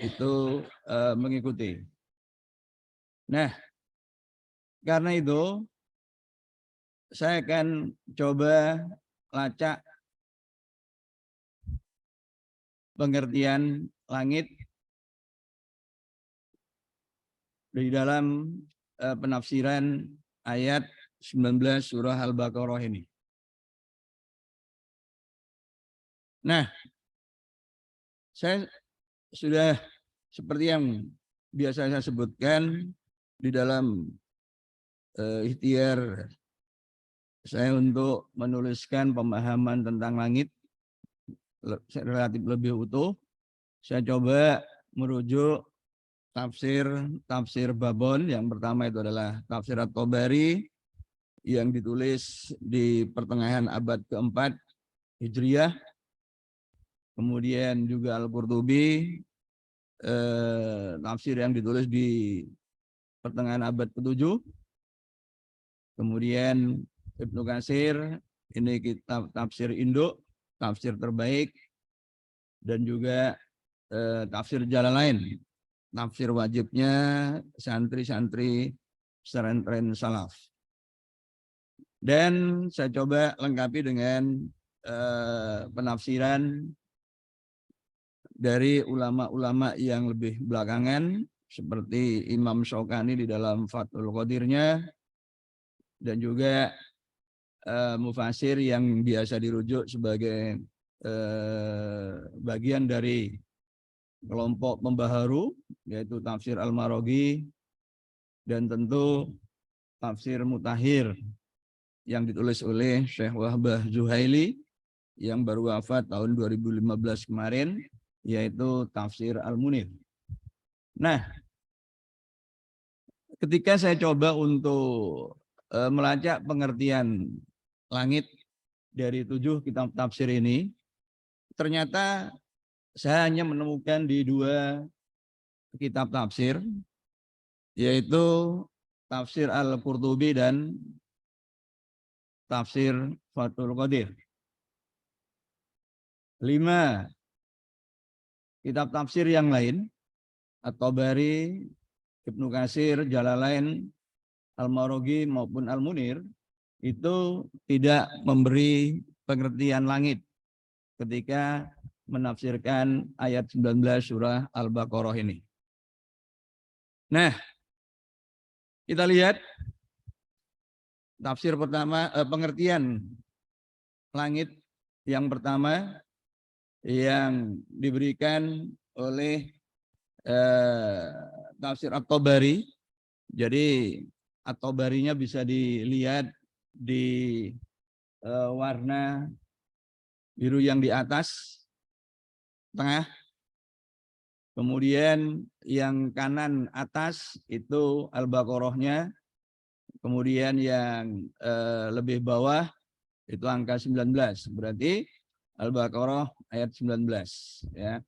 itu mengikuti. Nah, karena itu saya akan coba lacak pengertian langit di dalam penafsiran ayat 19 surah Al-Baqarah ini. Nah, saya sudah seperti yang biasa saya sebutkan di dalam ikhtiar saya untuk menuliskan pemahaman tentang langit relatif lebih utuh. Saya coba merujuk tafsir Babon. Yang pertama itu adalah tafsir At-Tabari yang ditulis di pertengahan abad keempat Hijriah. Kemudian juga Al-Qurtubi, tafsir yang ditulis di pertengahan abad ke-7. Kemudian Ibnu Katsir, ini kitab tafsir induk, tafsir terbaik, dan juga tafsir Jalalain, tafsir wajibnya santri-santri pesantren salaf. Dan saya coba lengkapi dengan penafsiran dari ulama-ulama yang lebih belakangan, seperti Imam Syaukani di dalam Fathul Qadirnya, dan juga mufasir yang biasa dirujuk sebagai bagian dari kelompok pembaharu, yaitu tafsir Al-Maraghi, dan tentu tafsir Mutahhir yang ditulis oleh Syekh Wahbah Zuhaili yang baru wafat tahun 2015 kemarin, yaitu tafsir Al-Munir. Nah, ketika saya coba untuk melacak pengertian langit dari 7 kitab tafsir ini, ternyata saya hanya menemukan di 2 kitab tafsir, yaitu tafsir Al-Qurtubi dan tafsir Fathul Qadir. 5 kitab tafsir yang lain, At-Tabari, Ibnu Katsir, Jalalain, Al-Maraghi maupun Al-Munir, itu tidak memberi pengertian langit ketika menafsirkan ayat 19 surah Al-Baqarah ini. Nah, kita lihat tafsir pertama, pengertian langit yang pertama yang diberikan oleh tafsir At-Tabari. Jadi At-Tabarinya bisa dilihat di warna biru yang di atas tengah. Kemudian yang kanan atas itu Al-Baqarahnya. Kemudian yang lebih bawah itu angka 19. Berarti Al-Baqarah ayat 19. Ya.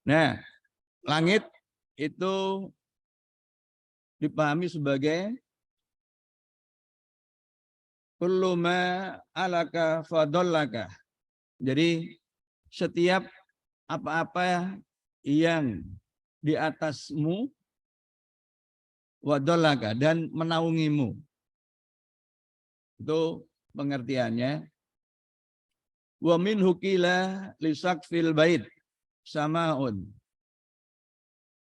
Nah, langit itu dipahami sebagai kullu ma alaka fadallaka. Jadi setiap apa-apa yang di atasmu wadallaka dan menaungimu. Itu pengertiannya. Wa min hukila lisaqfil bait samaun.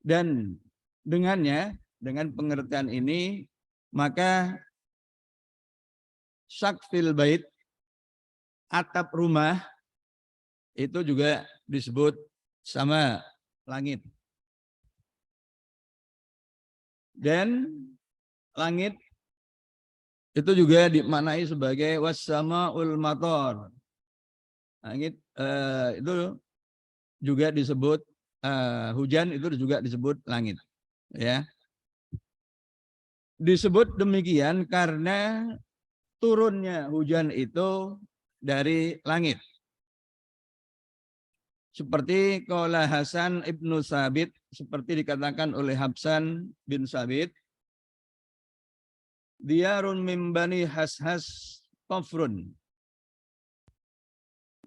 Dan dengannya, dengan pengertian ini, maka saqfil bait, atap rumah, itu juga disebut sama langit. Dan langit itu juga dimaknai sebagai was-samaul matar. Langit itu juga disebut hujan, itu juga disebut langit. Ya. Disebut demikian karena turunnya hujan itu dari langit. Seperti qala Hasan ibnu Sabit, seperti dikatakan oleh Habsan bin Sabit, diyarun min bani Hashas Tafrun.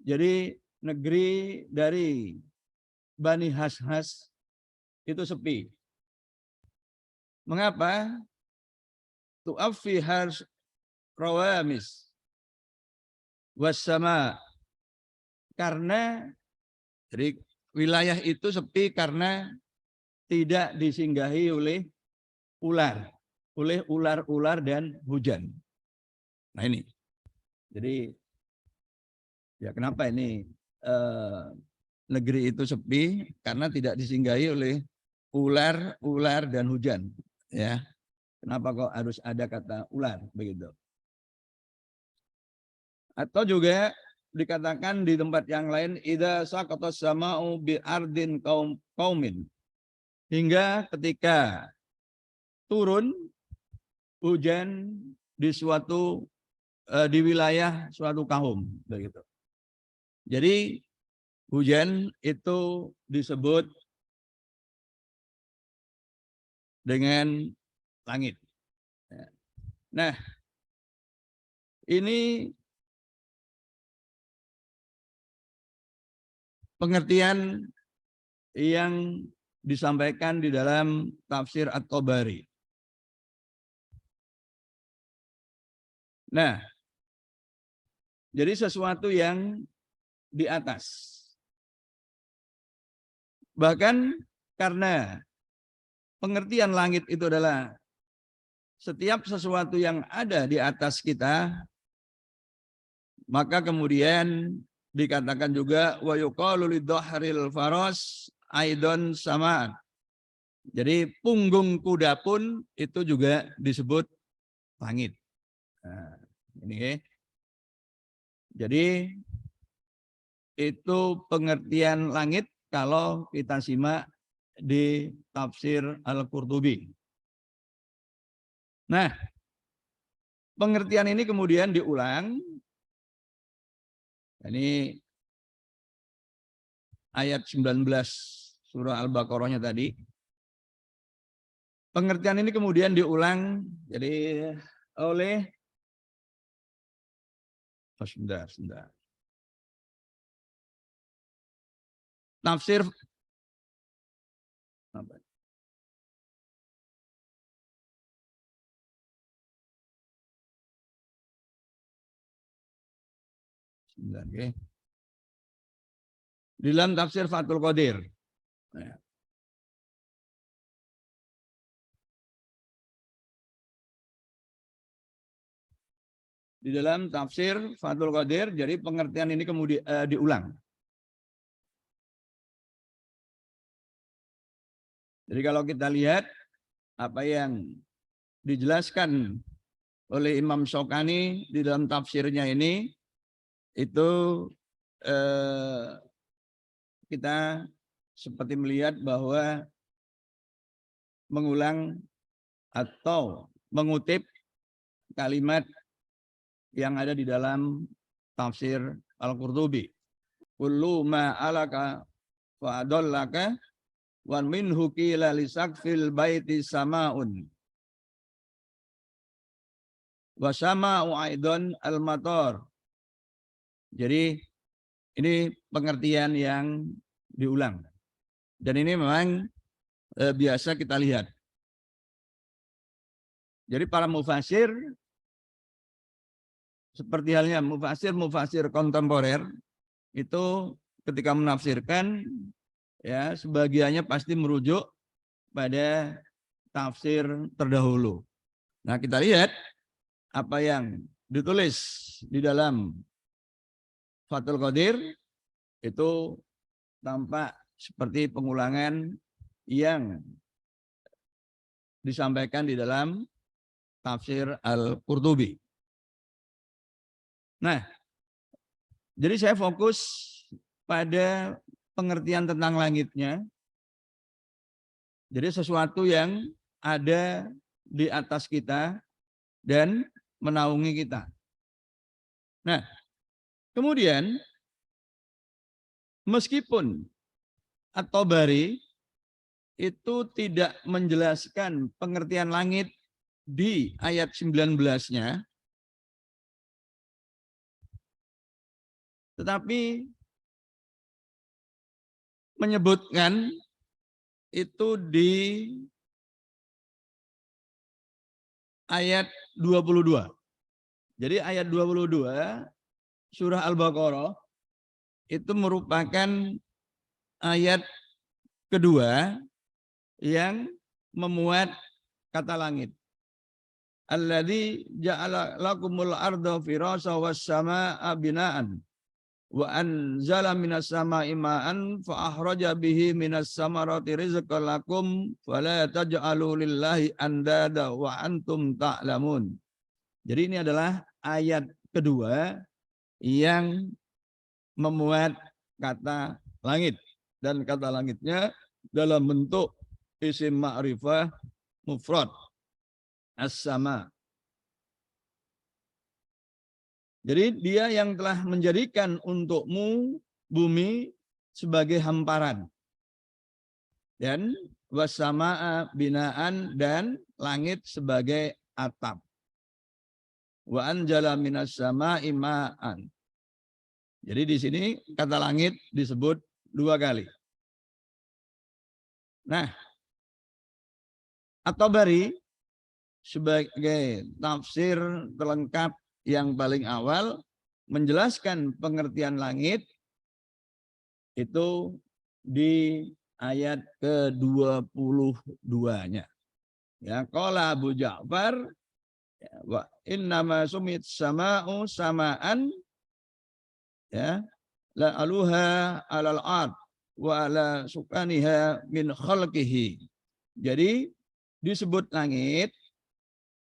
Jadi negeri dari Bani Hashas itu sepi. Mengapa? Tu'affi harsh rawamis wassama. Karena jadi wilayah itu sepi karena tidak disinggahi oleh ular dan hujan. Nah ini. Jadi ya kenapa ini negeri itu sepi? Karena tidak disinggahi oleh ular dan hujan. Ya, kenapa kok harus ada kata ular begitu? Atau juga dikatakan di tempat yang lain, idza saqatas sama'u bi ardin qaumin. Hingga ketika turun hujan di di wilayah suatu kaum begitu. Jadi hujan itu disebut dengan langit. Nah, ini pengertian yang disampaikan di dalam tafsir At-Tabari. Nah, jadi sesuatu yang di atas. Bahkan karena pengertian langit itu adalah setiap sesuatu yang ada di atas kita, maka kemudian dikatakan juga wa yuqalu lidhahril faras aidon sama. Jadi punggung kuda pun itu juga disebut langit. Nah, ini. Jadi itu pengertian langit kalau kita simak di tafsir Al-Qurtubi. Nah, pengertian ini kemudian diulang. Ini ayat 19 surah Al-Baqarahnya tadi. Pengertian ini kemudian diulang jadi oleh sebentar. Tafsir apa? Okay. Di dalam tafsir Fathul Qadir. Nah. Di dalam tafsir Fathul Qadir, jadi pengertian ini kemudian diulang. Jadi kalau kita lihat apa yang dijelaskan oleh Imam Syaukani di dalam tafsirnya ini, itu kita seperti melihat bahwa mengulang atau mengutip kalimat yang ada di dalam tafsir Al-Qurtubi. Kullu ma alaka wa adallaka wa minhu qila li saqfil baiti samaun wa sama'u aidan al-matar. Jadi ini pengertian yang diulang. Dan ini memang biasa kita lihat. Jadi para mufasir seperti halnya mufasir kontemporer itu ketika menafsirkan ya sebagiannya pasti merujuk pada tafsir terdahulu. Nah, kita lihat apa yang ditulis di dalam Fathul Qadir itu tampak seperti pengulangan yang disampaikan di dalam tafsir Al-Qurtubi. Nah, jadi saya fokus pada pengertian tentang langitnya. Jadi sesuatu yang ada di atas kita dan menaungi kita. Nah, kemudian meskipun At-Tabari itu tidak menjelaskan pengertian langit di ayat 19-nya, tetapi menyebutkan itu di ayat 22. Jadi ayat 22 surah Al-Baqarah itu merupakan ayat kedua yang memuat kata langit. Alladzi ja'ala lakumul arda firasha was samaa'a binaan wa anzala minas samaa'i ma'an fa akhraja bihi minas samarati rizqan lakum fala taj'alu lillahi andada wa antum ta'lamun. Jadi ini adalah ayat kedua yang memuat kata langit, dan kata langitnya dalam bentuk isim ma'rifah mufrad as-sama. Jadi dia yang telah menjadikan untukmu bumi sebagai hamparan, dan was-samaa binaan, dan langit sebagai atap. Wa anjala minas samaa'i ma'an. Jadi di sini kata langit disebut 2 kali. Nah, At-Tabari sebagai tafsir terlengkap yang paling awal menjelaskan pengertian langit itu di ayat ke-22-nya. Ya, qala Abu Ja'far wa innama sumit sama'u sama'an ya la aluha alal ard wa ala sukaniha min khalqihi. Jadi disebut langit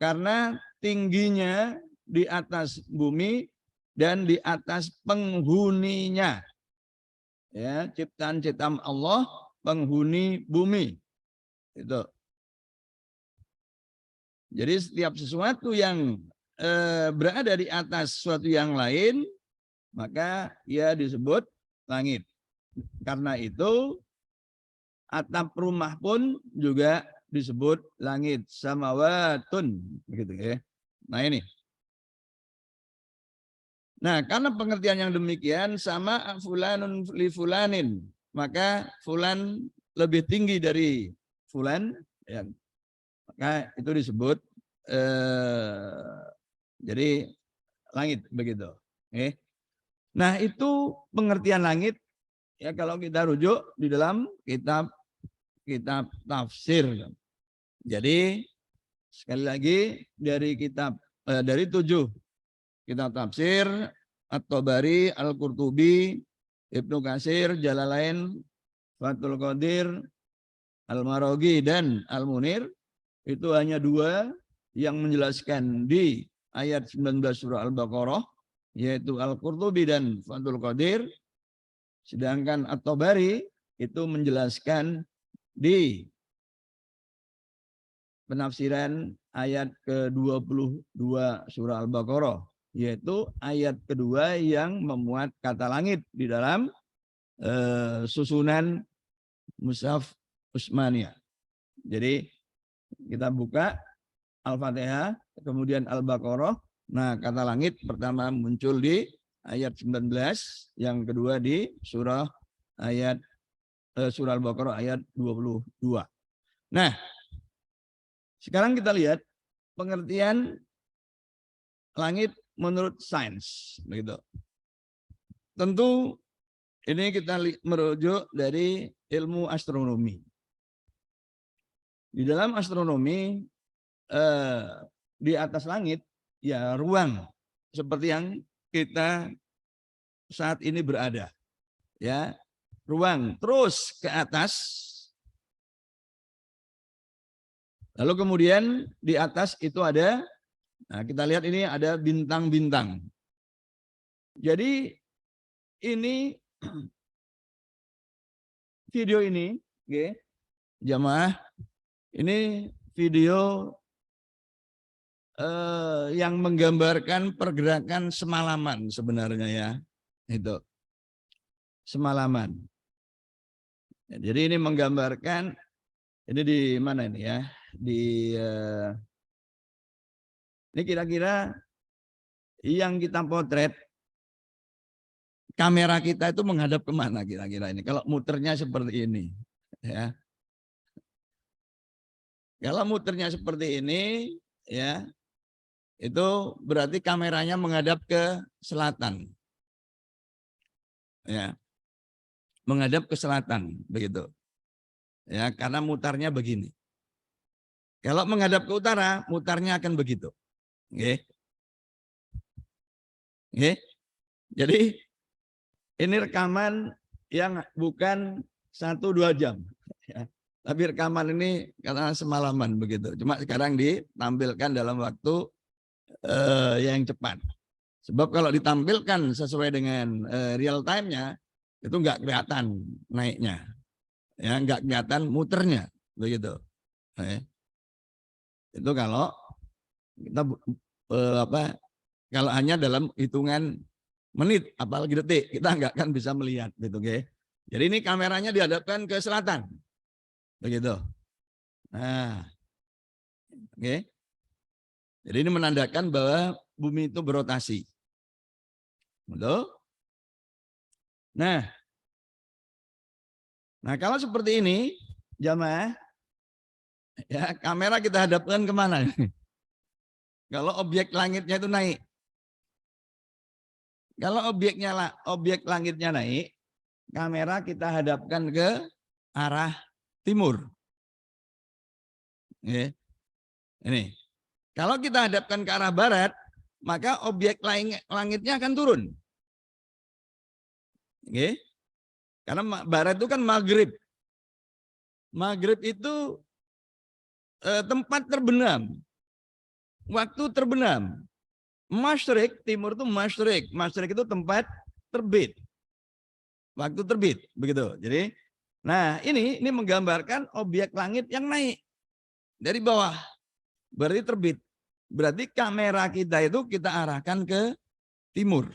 karena tingginya di atas bumi dan di atas penghuninya. Ya, ciptaan-ciptaan Allah, penghuni bumi. Itu. Jadi setiap sesuatu yang berada di atas sesuatu yang lain, maka ia disebut langit. Karena itu atap rumah pun juga disebut langit, samawatun, begitu ya. Nah ini. Nah, karena pengertian yang demikian sama fulanun li fulanin, maka fulan lebih tinggi dari fulan, ya. Maka itu disebut jadi langit, begitu. Nah, itu pengertian langit ya kalau kita rujuk di dalam kitab tafsir. Jadi sekali lagi dari dari 7 kitab tafsir, At-Tabari, Al-Qurtubi, Ibnu Katsir, Jalalain, Fathul Qadir, Al-Maraghi, dan Al-Munir, itu hanya 2 yang menjelaskan di ayat 19 surah Al-Baqarah, yaitu Al-Qurtubi dan Fathul Qadir. Sedangkan At-Tabari itu menjelaskan di penafsiran ayat ke-22 surah Al-Baqarah, yaitu ayat kedua yang memuat kata langit di dalam susunan Mushaf Utsmaniyah. Jadi kita buka Al-Fatihah, kemudian Al-Baqarah. Nah, kata langit pertama muncul di ayat 19, yang kedua di surah Al-Baqarah ayat 22. Nah, sekarang kita lihat pengertian langit menurut sains, begitu. Tentu ini kita merujuk dari ilmu astronomi. Di dalam astronomi di atas langit ya ruang seperti yang kita saat ini berada, ya, ruang terus ke atas. Lalu kemudian di atas itu ada, nah kita lihat ini ada bintang-bintang. Jadi ini video ini, oke, jamaah, ini video yang menggambarkan pergerakan semalaman sebenarnya ya, itu semalaman. Jadi ini menggambarkan, ini di mana ini ya, di ini kira-kira yang kita potret kamera kita itu menghadap kemana kira-kira ini? Kalau muternya seperti ini, ya. Kalau muternya seperti ini, ya, itu berarti kameranya menghadap ke selatan, ya, menghadap ke selatan, begitu, ya, karena mutarnya begini. Kalau menghadap ke utara, mutarnya akan begitu, oke, oke. Jadi ini rekaman yang bukan 1-2 jam, ya. Tapi rekaman ini karena semalaman begitu. Cuma sekarang ditampilkan dalam waktu yang cepat. Sebab kalau ditampilkan sesuai dengan real time-nya, itu nggak kelihatan naiknya, ya, nggak kelihatan muternya, begitu. Itu kalau kita kalau hanya dalam hitungan menit, apalagi detik, kita nggak akan bisa melihat, gitu, oke. Jadi ini kameranya dihadapkan ke selatan. Begitu. Nah, oke. Jadi ini menandakan bahwa bumi itu berotasi. Betul? Nah, kalau seperti ini, jamaah, ya, kamera kita hadapkan kemana? Kalau objek langitnya itu naik. Kalau objek langitnya naik, kamera kita hadapkan ke arah timur. Oke. Ini. Kalau kita hadapkan ke arah barat, maka objek langitnya akan turun. Oke. Karena barat itu kan maghrib. Maghrib itu tempat terbenam. Waktu terbenam. Masyrik, timur itu masyrik. Masyrik itu tempat terbit. Waktu terbit, begitu. Jadi, nah ini menggambarkan objek langit yang naik dari bawah. Berarti terbit. Berarti kamera kita itu kita arahkan ke timur.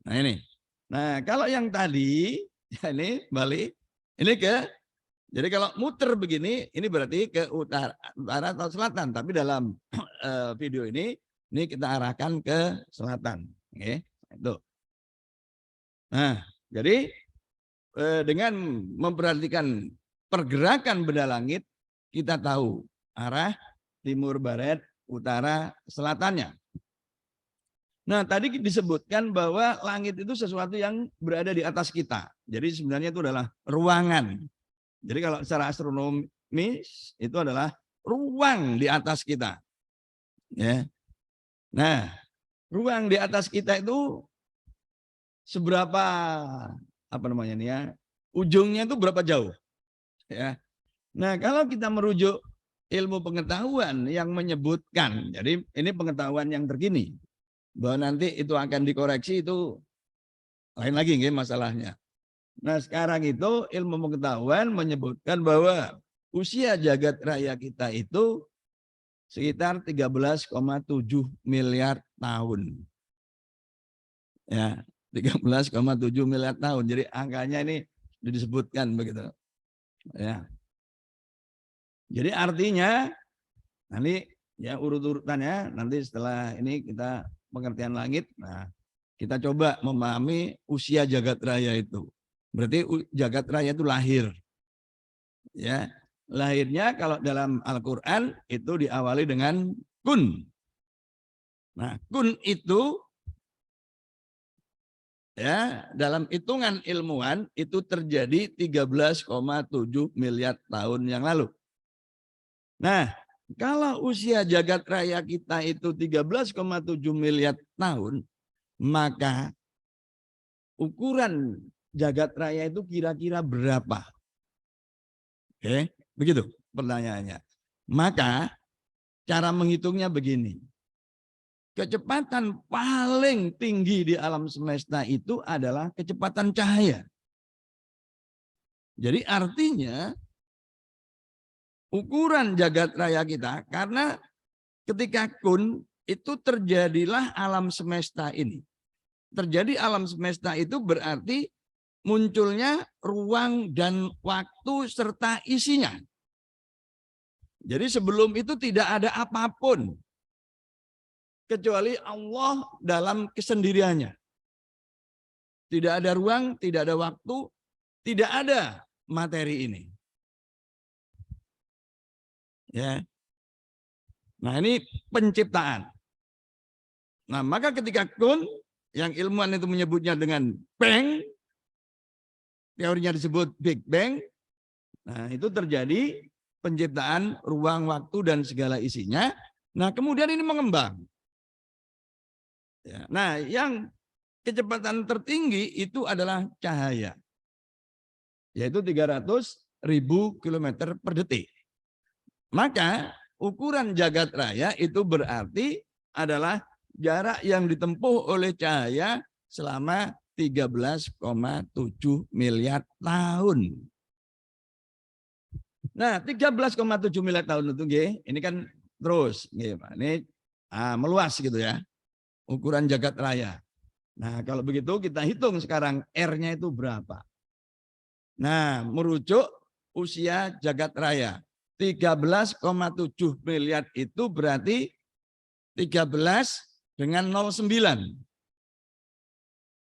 Nah ini. Nah kalau yang tadi, ya ini balik, ini jadi kalau muter begini, ini berarti ke utara atau selatan. Tapi dalam video ini kita arahkan ke selatan. Oke, itu. Nah, jadi dengan memperhatikan pergerakan benda langit, kita tahu arah timur, barat, utara, selatannya. Nah, tadi disebutkan bahwa langit itu sesuatu yang berada di atas kita. Jadi sebenarnya itu adalah ruangan. Jadi kalau secara astronomis itu adalah ruang di atas kita. Ya. Nah, ruang di atas kita itu seberapa ujungnya itu berapa jauh? Ya. Nah, kalau kita merujuk ilmu pengetahuan yang menyebutkan, jadi ini pengetahuan yang terkini, bahwa nanti itu akan dikoreksi, itu lain lagi nggih masalahnya. Nah, sekarang itu ilmu pengetahuan menyebutkan bahwa usia jagat raya kita itu sekitar 13,7 miliar tahun. Ya, 13,7 miliar tahun. Jadi angkanya ini disebutkan begitu. Ya. Jadi artinya nanti ya urut-urutannya nanti setelah ini kita pengertian langit. Nah, kita coba memahami usia jagat raya itu. Berarti jagat raya itu lahir. Ya, lahirnya kalau dalam Al-Qur'an itu diawali dengan kun. Nah, kun itu ya dalam hitungan ilmuwan itu terjadi 13,7 miliar tahun yang lalu. Nah, kalau usia jagat raya kita itu 13,7 miliar tahun, maka ukuran jagat raya itu kira-kira berapa? Oke, begitu pertanyaannya. Maka cara menghitungnya begini. Kecepatan paling tinggi di alam semesta itu adalah kecepatan cahaya. Jadi artinya ukuran jagat raya kita, karena ketika kun itu terjadilah alam semesta ini. Terjadi alam semesta itu berarti munculnya ruang dan waktu serta isinya. Jadi sebelum itu tidak ada apapun kecuali Allah dalam kesendiriannya. Tidak ada ruang, tidak ada waktu, tidak ada materi ini. Ya. Nah, ini penciptaan. Nah, maka ketika kun yang ilmuwan itu menyebutnya dengan bang, teorinya disebut Big Bang. Nah, itu terjadi penciptaan ruang, waktu, dan segala isinya. Nah, kemudian ini mengembang. Ya. Nah, yang kecepatan tertinggi itu adalah cahaya, yaitu 300.000 km per detik. Maka ukuran jagat raya itu berarti adalah jarak yang ditempuh oleh cahaya selama 13,7 miliar tahun. Nah, 13,7 miliar tahun itu ini kan terus ini meluas gitu ya. Ukuran jagat raya. Nah, kalau begitu kita hitung sekarang R-nya itu berapa. Nah, merujuk usia jagat raya. 13,7 miliar itu berarti 13 dengan 09.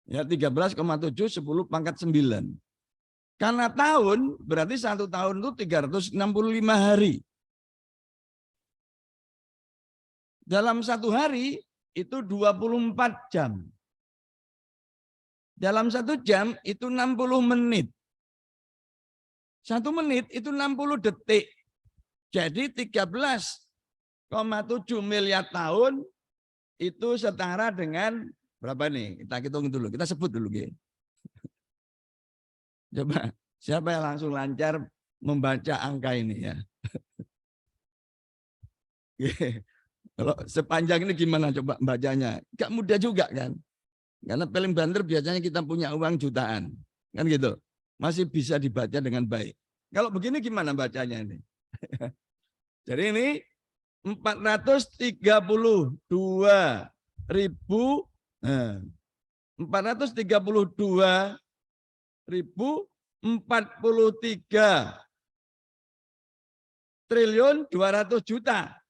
Ya, 13,7 10 pangkat 9. Karena tahun berarti 1 tahun itu 365 hari. Dalam 1 hari itu 24 jam. Dalam 1 jam itu 60 menit. 1 menit itu 60 detik. Jadi 13,7 miliar tahun itu setara dengan berapa nih? Kita hitung dulu, kita sebut dulu. Coba, siapa yang langsung lancar membaca angka ini ya? Kalau sepanjang ini gimana coba bacanya? Gak mudah juga kan? Karena paling banter biasanya kita punya uang jutaan. Kan gitu. Masih bisa dibaca dengan baik. Kalau begini gimana bacanya ini? Jadi ini 432.443 triliun 200 juta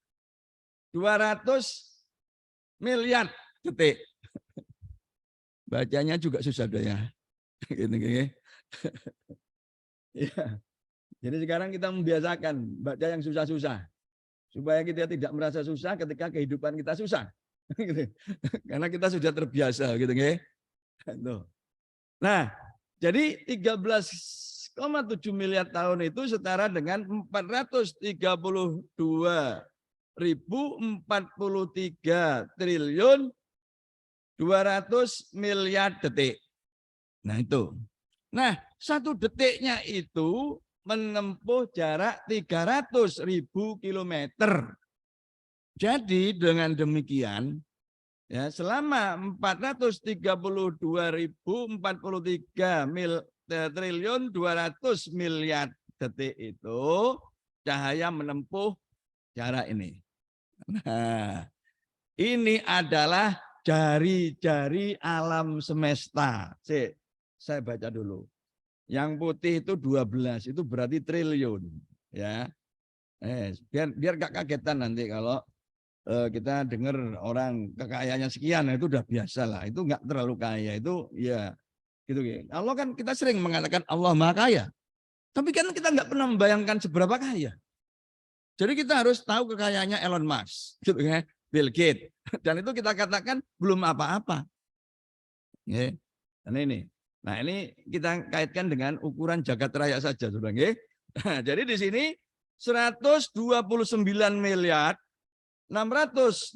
200 miliar detik. Bacanya juga susah deh ya. Gini. Ya. Jadi sekarang kita membiasakan baca yang susah-susah. Supaya kita tidak merasa susah ketika kehidupan kita susah. Karena kita sudah terbiasa gitu. Nah, jadi 13,7 miliar tahun itu setara dengan 432.043 triliun 200 miliar detik. Nah itu. Nah, 1 detiknya itu menempuh jarak 300.000 kilometer. Jadi dengan demikian, ya selama 432.043 triliun 200 miliar detik itu cahaya menempuh jarak ini. Nah, ini adalah jari-jari alam semesta. Saya baca dulu. Yang putih itu 12, itu berarti triliun, ya. Biar gak kagetan nanti kalau kita dengar orang kekayaannya sekian, itu udah biasa lah. Itu nggak terlalu kaya, itu ya gitu. Allah kan kita sering mengatakan Allah Maha Kaya, tapi kan kita nggak pernah membayangkan seberapa kaya. Jadi kita harus tahu kekayaannya Elon Musk, gitu ya, Bill Gates, dan itu kita katakan belum apa-apa. Ya, dan ini. Nah, ini kita kaitkan dengan ukuran jagat raya saja, Saudara. Nah, jadi di sini 129 miliar 612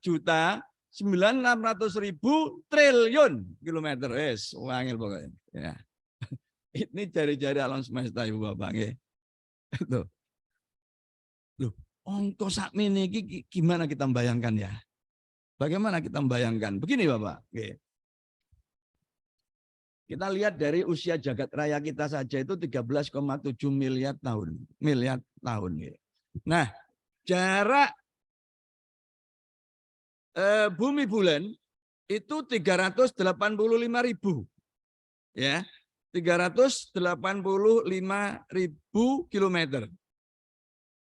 juta 9.600.000 triliun kilometer. Wangil pokoknya. Ya. Ini jari-jari alam semesta Ibu Bapak. Itu. Loh, ongkos sakmene ini gimana kita membayangkan ya? Bagaimana kita membayangkan? Begini Bapak. Kita lihat dari usia jagat raya kita saja itu 13,7 miliar tahun. Nah, jarak bumi bulan itu 385.000. Ya. 385.000 kilometer.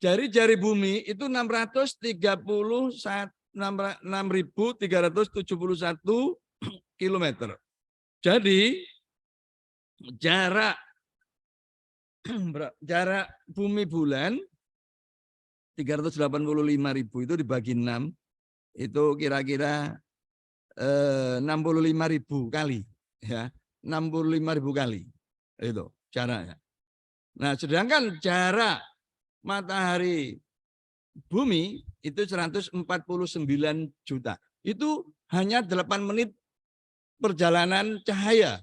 Jari-jari bumi itu 631.371 kilometer. Jadi jarak bumi bulan 385.000 itu dibagi 6 itu kira-kira 65.000 kali ya. 65.000 kali itu jaraknya. Nah, sedangkan jarak matahari bumi itu 149 juta. Itu hanya 8 menit perjalanan cahaya.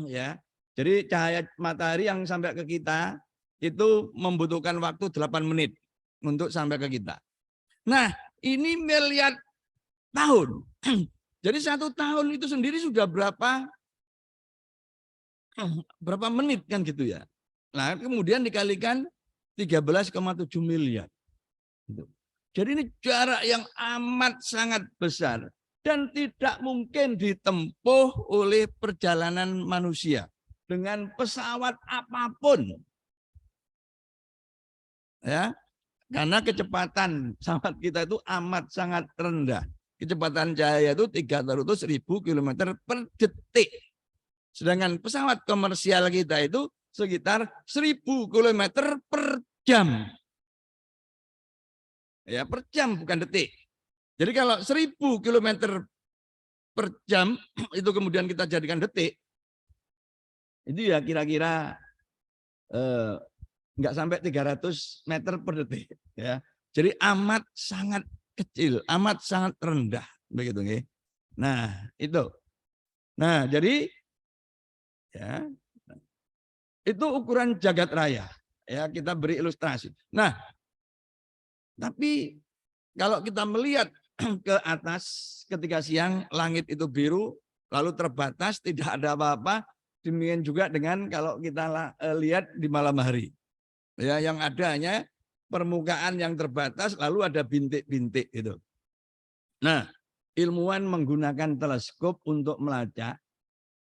Ya. Jadi cahaya matahari yang sampai ke kita itu membutuhkan waktu 8 menit untuk sampai ke kita. Nah, ini miliar tahun. Jadi 1 tahun itu sendiri sudah berapa menit kan gitu ya. Nah, kemudian dikalikan 13,7 miliar. Jadi ini jarak yang amat sangat besar dan tidak mungkin ditempuh oleh perjalanan manusia dengan pesawat apapun. Ya. Karena kecepatan pesawat kita itu amat sangat rendah. Kecepatan cahaya itu 300.000 km per detik. Sedangkan pesawat komersial kita itu sekitar 1.000 km per jam. Ya, per jam bukan detik. Jadi kalau 1.000 km per jam itu kemudian kita jadikan detik, itu ya kira-kira nggak sampai 300 meter per detik. Ya. Jadi amat sangat kecil, amat sangat rendah, begitu nggih. Nah, itu. Nah, jadi ya itu ukuran jagat raya. Ya, kita beri ilustrasi. Nah, tapi kalau kita melihat ke atas ketika siang, langit itu biru, lalu terbatas, tidak ada apa-apa. Demikian juga dengan kalau kita lihat di malam hari. Ya, yang ada hanya permukaan yang terbatas, lalu ada bintik-bintik gitu. Nah, ilmuwan menggunakan teleskop untuk melacak,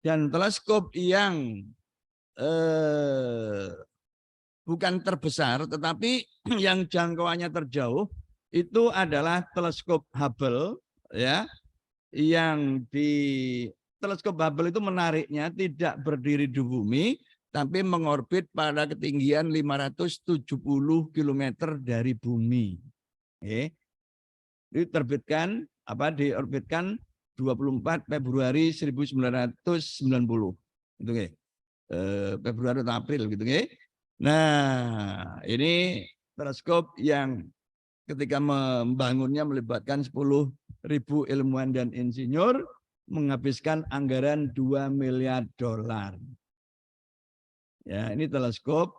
dan teleskop yang bukan terbesar, tetapi yang jangkauannya terjauh itu adalah teleskop Hubble, ya, yang di teleskop Hubble itu menariknya tidak berdiri di bumi, tapi mengorbit pada ketinggian 570 km dari bumi. Diterbitkan diorbitkan 24 Februari 1990. Itu Februari atau April gitu. Nah, ini teleskop yang ketika membangunnya melibatkan 10.000 ilmuwan dan insinyur, menghabiskan anggaran $2 miliar. Ya, ini teleskop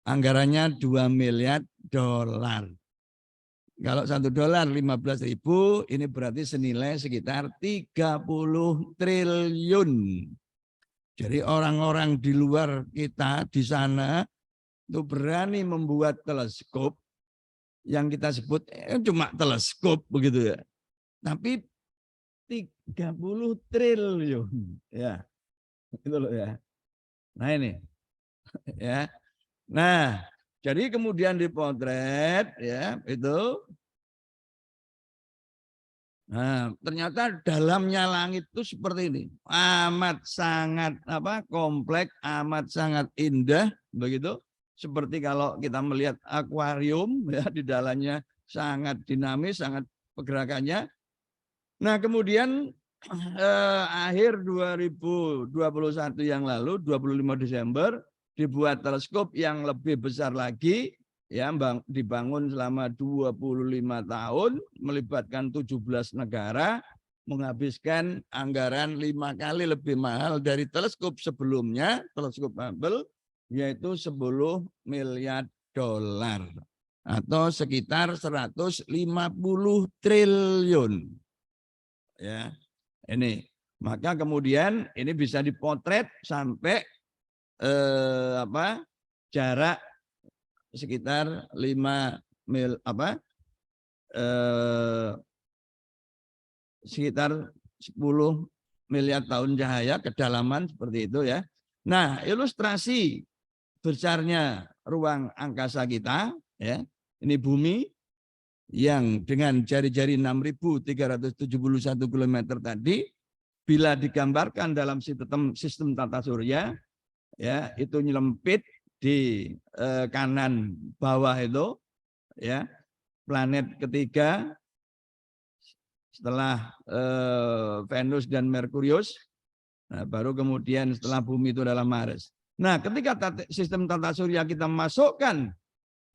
anggarannya $2 miliar. Kalau $1 15.000, ini berarti senilai sekitar 30 triliun. Jadi orang-orang di luar kita di sana itu berani membuat teleskop yang kita sebut cuma teleskop begitu ya. Tapi 30 triliun ya. Itu loh ya. Nah ini ya. Nah, jadi kemudian dipotret ya itu. Nah, ternyata dalamnya langit itu seperti ini. Amat sangat kompleks, amat sangat indah begitu. Seperti kalau kita melihat akuarium ya, di dalamnya sangat dinamis, sangat pergerakannya. Nah, kemudian akhir 2021 yang lalu, 25 Desember, dibuat teleskop yang lebih besar lagi, ya, dibangun selama 25 tahun, melibatkan 17 negara, menghabiskan anggaran 5 kali lebih mahal dari teleskop sebelumnya, teleskop Hubble, yaitu 10 miliar dolar atau sekitar 150 triliun. Ya, ini. Maka kemudian ini bisa dipotret sampai jarak sekitar 5 mil sekitar 10 miliar tahun cahaya kedalaman seperti itu ya. Nah, ilustrasi besarnya ruang angkasa kita ya. Ini bumi yang dengan jari-jari 6.371 km tadi bila digambarkan dalam sistem tata surya, ya itu nyelempit di kanan bawah itu, ya planet ketiga setelah Venus dan Merkurius. Nah, baru kemudian setelah bumi itu adalah Mars. Nah, ketika sistem tata surya kita masukkan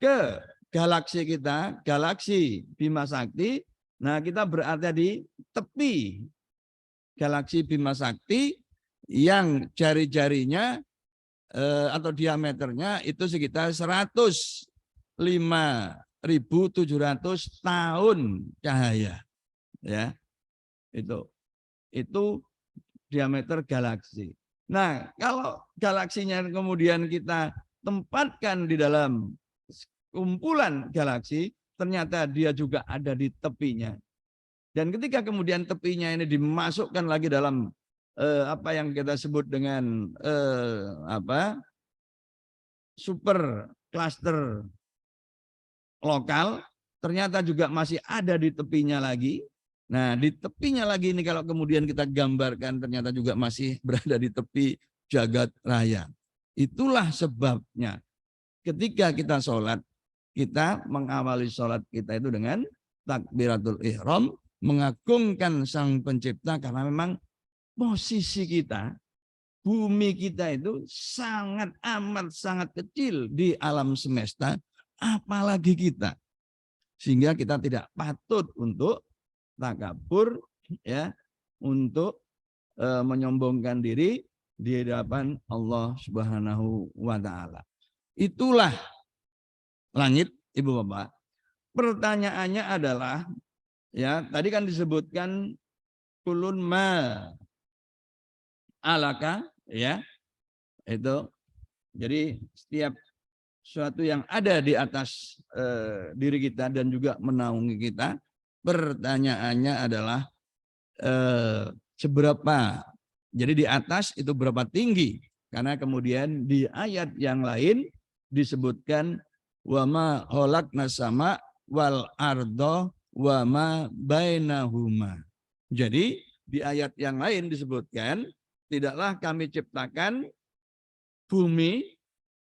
ke galaksi kita, galaksi Bima Sakti, nah kita berada di tepi galaksi Bima Sakti yang jari-jarinya atau diameternya itu sekitar 105.700 tahun cahaya, ya. Itu diameter galaksi. Nah, kalau galaksinya kemudian kita tempatkan di dalam kumpulan galaksi, ternyata dia juga ada di tepinya. Dan ketika kemudian tepinya ini dimasukkan lagi dalam apa yang kita sebut dengan super cluster lokal, ternyata juga masih ada di tepinya lagi. Nah, di tepinya lagi ini kalau kemudian kita gambarkan ternyata juga masih berada di tepi jagat raya. Itulah sebabnya ketika kita sholat, kita mengawali sholat kita itu dengan takbiratul ihram, mengagungkan Sang Pencipta, karena memang posisi kita, bumi kita itu sangat amat sangat kecil di alam semesta, apalagi kita. Sehingga kita tidak patut untuk takabur, ya, untuk menyombongkan diri di hadapan Allah Subhanahu wa taala. Itulah langit, Ibu Bapak. Pertanyaannya adalah, ya, tadi kan disebutkan kulun ma alaka, ya. Itu. Jadi setiap sesuatu yang ada di atas diri kita dan juga menaungi kita, pertanyaannya adalah seberapa, jadi di atas itu berapa tinggi, karena kemudian di ayat yang lain disebutkan wama khalaqna sama wal ardo wama bainahuma. Jadi di ayat yang lain disebutkan tidaklah kami ciptakan bumi,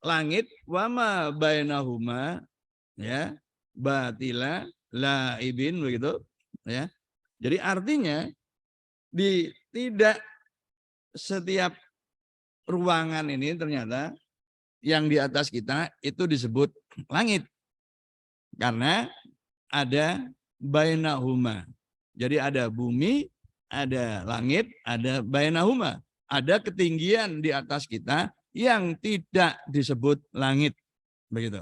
langit, wama bainahuma, ya, batila laibin, begitu, ya. Jadi artinya tidak setiap ruangan ini ternyata yang di atas kita itu disebut langit, karena ada bainahuma. Jadi ada bumi, ada langit, ada bainahuma, ada ketinggian di atas kita yang tidak disebut langit, begitu.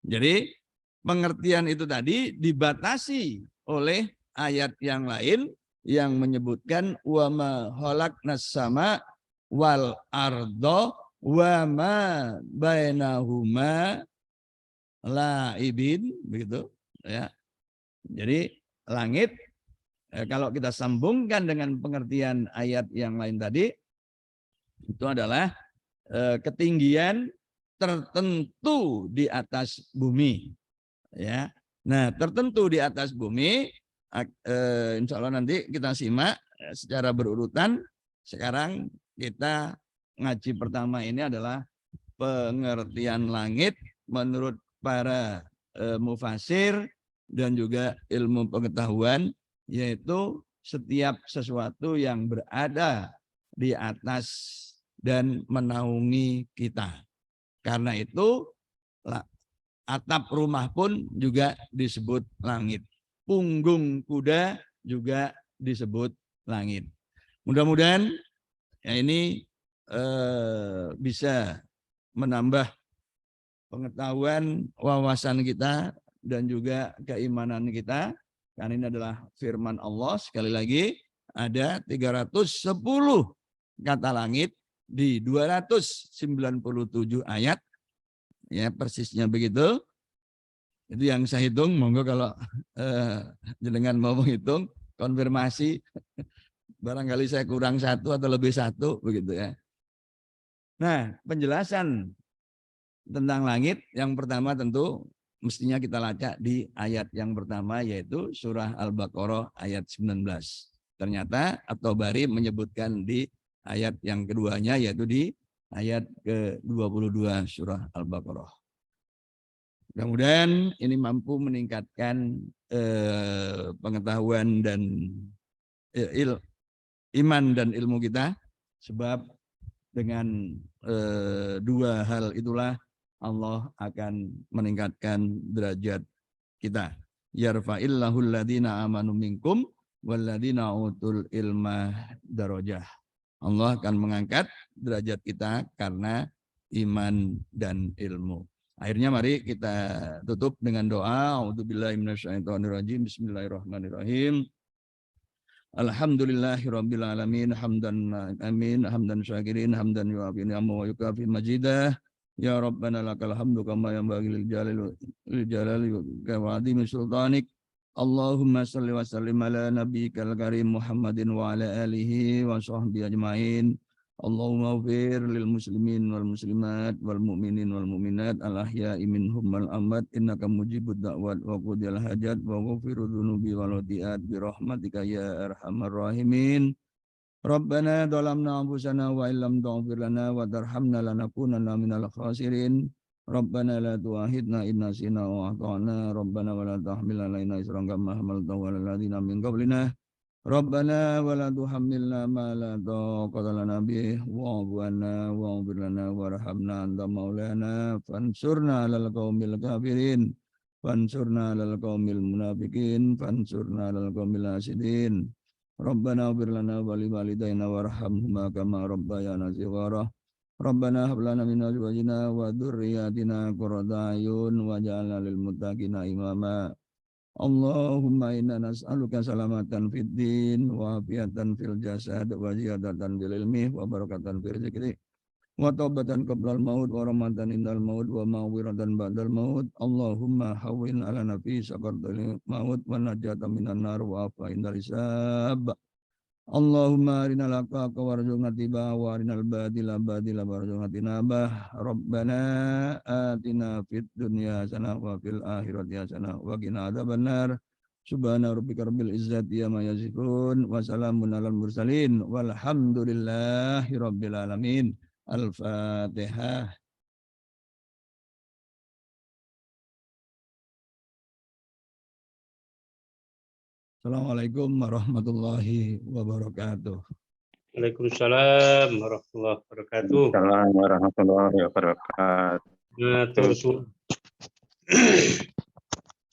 Jadi pengertian itu tadi dibatasi oleh ayat yang lain yang menyebutkan wa ma khalaqnas sama wal ardo wa ma bainahuma laibin, begitu, ya. Jadi langit, kalau kita sambungkan dengan pengertian ayat yang lain tadi, itu adalah ketinggian tertentu di atas bumi, ya. Nah, tertentu di atas bumi, insya Allah nanti kita simak secara berurutan. Sekarang kita ngaji pertama ini adalah pengertian langit menurut para mufasir dan juga ilmu pengetahuan, yaitu setiap sesuatu yang berada di atas dan menaungi kita. Karena itu atap rumah pun juga disebut langit. Punggung kuda juga disebut langit. Mudah-mudahan ya ini bisa menambah pengetahuan, wawasan kita dan juga keimanan kita. Karena ini adalah firman Allah. Sekali lagi ada 310 kata langit di 297 ayat. Ya, persisnya begitu. Itu yang saya hitung. Monggo kalau jenengan mau menghitung, konfirmasi, barangkali saya kurang satu atau lebih satu, begitu ya. Nah, penjelasan tentang langit yang pertama tentu mestinya kita lacak di ayat yang pertama, yaitu surah Al-Baqarah ayat 19. Ternyata At-Tabari menyebutkan di ayat yang keduanya, yaitu di ayat ke-22 surah Al-Baqarah. Kemudian ini mampu meningkatkan pengetahuan dan iman dan ilmu kita, sebab dengan dua hal itulah Allah akan meningkatkan derajat kita. Yarfa'illahu alladhina amanu minkum walladhina utul ilma darajah. Allah akan mengangkat derajat kita karena iman dan ilmu. Akhirnya mari kita tutup dengan doa. A'udzubillahi minasyaitonirrajim. Bismillahirrahmanirrahim. Alhamdulillahirabbil alamin, hamdan amin, hamdan syakirin, hamdan yu'afi ni'amahu wa yukafi majidah. Ya Rabbana lakal hamdu kama yanbaghi lil jalali wa azimi sultanik. Allahumma salli wa sallim ala nabiyyikal karim Muhammadin wa ala alihi wa sahbihi ajmain. Allahumma ighfir lil muslimin wal muslimat wal mu'minin wal mu'minat al ahya'i minhum wal amwat innaka mujibud da'wat wa qudiyal hajat wa ghafiru dzunubi wal khati'at bi rahmatika ya arhamar rahimin. Rabbana dhalamna anfusana wa illam taghfir lana wa tarhamna lanakunanna minal khasirin. Rabbana la tu'akhidna in nasina wa akhtana. Rabbana wa la tahmil alaina isran kama hamaltahu 'alal ladzina min qablina. Rabbana wa la tuhammilna ma la taqata lana bih wa'fu 'anna wa'ghfir lana warhamna anta maulana fansurna 'alal qaumil kafirin fansurna 'alal qaumil munafiqin fansurna 'alal qaumil hasidin. Rabbana ighfir lana wa li walidayna warhamhuma kama rabbayana shighara. Rabbana hab lana min azwajina wa dzurriyyatina qurrata a'yun waj'alna lil muttaqina imama. Allahumma inna nas'aluka salamatan fid din wa afiatan fil jasad wa ziyadatan bil ilmi wa barakatan fil rizqi wa taubatan qablal maut wa rahmatan indal maut wa maghfiratan ba'dal maut. Allahumma hawwin ala nafi sakartal maut wa najatan minan nar wa afa indal hisab. Allahumma arinal haqqa warzuqna tibaa wa arinal batila batila warzuqna tinabah. Rabbana atina fid dunya hasanah wa fil akhirati hasanah wa qina adzabannar. Subhana rabbika rabbil izzati amma yasifun wa salamun alal mursalin walhamdulillahi rabbil alamin. Al-Fatihah. Assalamualaikum warahmatullahi wabarakatuh. Waalaikumsalam warahmatullahi wabarakatuh. Waalaikumsalam warahmatullahi wabarakatuh. Nah, terus